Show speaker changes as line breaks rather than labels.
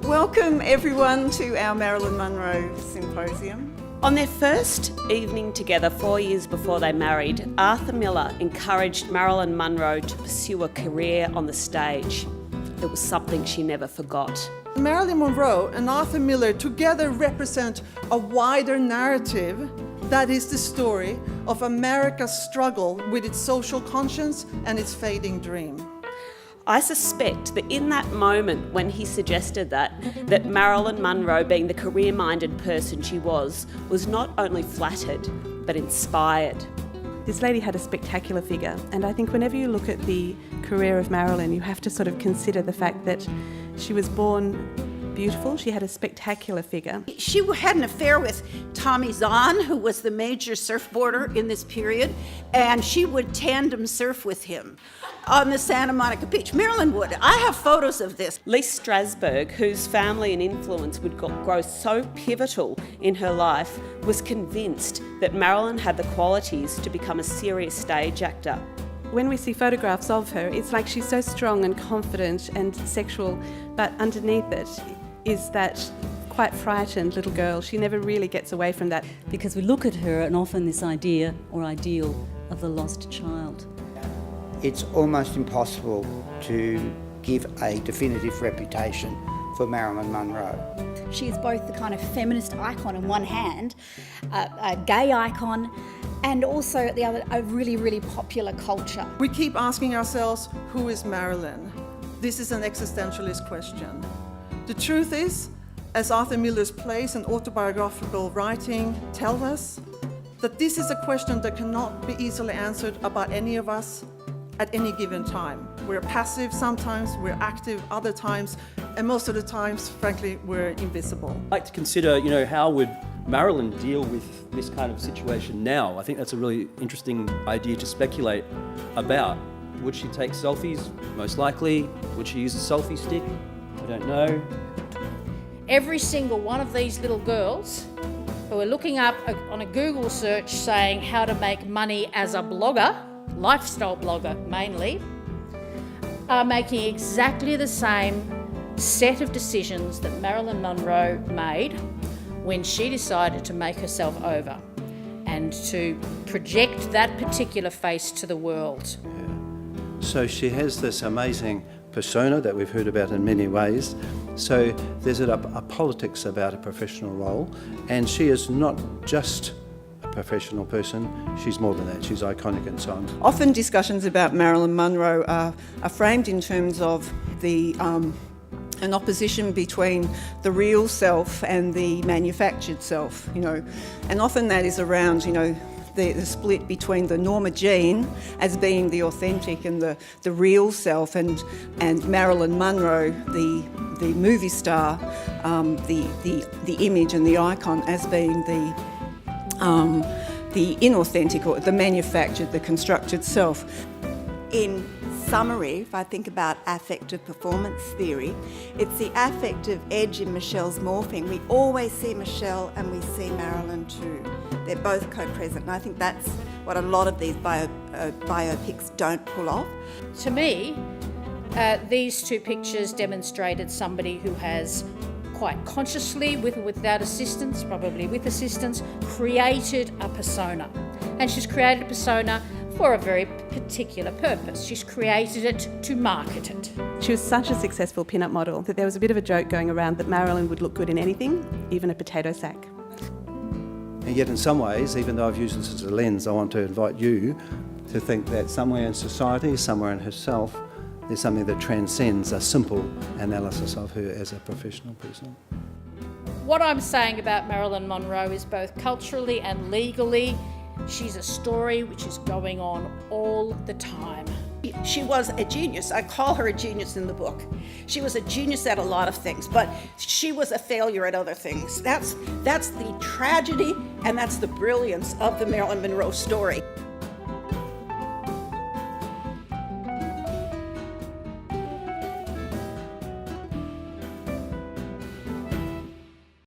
Welcome everyone to our Marilyn Monroe Symposium.
On their first evening together 4 years before they married, Arthur Miller encouraged Marilyn Monroe to pursue a career on the stage. It was something she never forgot.
Marilyn Monroe and Arthur Miller together represent a wider narrative that is the story of America's struggle with its social conscience and its fading dream.
I suspect that in that moment when he suggested that Marilyn Monroe, being the career-minded person she was not only flattered, but inspired.
This lady had a spectacular figure, and I think whenever you look at the career of Marilyn, you have to sort of consider the fact that she was born beautiful. She had a spectacular figure.
She had an affair with Tommy Zahn, who was the major surfboarder in this period, and she would tandem surf with him on the Santa Monica beach. Marilyn would. I have photos of this.
Lise Strasberg, whose family and influence would grow so pivotal in her life, was convinced that Marilyn had the qualities to become a serious stage actor.
When we see photographs of her, it's like she's so strong and confident and sexual, but underneath it is that quite frightened little girl. She never really gets away from that.
Because we look at her and often this idea or ideal of the lost child.
It's almost impossible to give a definitive reputation for Marilyn Monroe.
She is both the kind of feminist icon on one hand, a gay icon, and also at the other, a really, really popular culture.
We keep asking ourselves, who is Marilyn? This is an existentialist question. The truth is, as Arthur Miller's plays and autobiographical writing tell us, that this is a question that cannot be easily answered about any of us at any given time. We're passive sometimes, we're active other times, and most of the times, frankly, we're invisible.
I'd like to consider, how would Marilyn deal with this kind of situation now? I think that's a really interesting idea to speculate about. Would she take selfies? Most likely. Would she use a selfie stick? I don't know.
Every single one of these little girls who are looking up on a Google search saying how to make money as a blogger, lifestyle blogger mainly, are making exactly the same set of decisions that Marilyn Monroe made when she decided to make herself over and to project that particular face to the world.
Yeah. So she has this amazing persona that we've heard about in many ways. So there's a politics about a professional role, and she is not just a professional person, she's more than that, she's iconic and so on.
Often discussions about Marilyn Monroe are framed in terms of an opposition between the real self and the manufactured self, and often that is around, the split between the Norma Jean as being the authentic and the real self, and Marilyn Monroe, the movie star, the image and the icon as being the inauthentic or the manufactured, the constructed self.
In summary, if I think about affective performance theory, it's the affective edge in Michelle's morphing. We always see Michelle and we see Marilyn too. They're both co-present, and I think that's what a lot of these biopics don't pull off.
To me, these two pictures demonstrated somebody who has quite consciously, with or without assistance, probably with assistance, created a persona. And she's created a persona for a very particular purpose. She's created it to market it.
She was such a successful pin-up model that there was a bit of a joke going around that Marilyn would look good in anything, even a potato sack.
And yet in some ways, even though I've used this as a lens, I want to invite you to think that somewhere in society, somewhere in herself, there's something that transcends a simple analysis of her as a professional person.
What I'm saying about Marilyn Monroe is both culturally and legally, she's a story which is going on all the time.
She was a genius. I call her a genius in the book. She was a genius at a lot of things, but she was a failure at other things. That's the tragedy and that's the brilliance of the Marilyn Monroe story.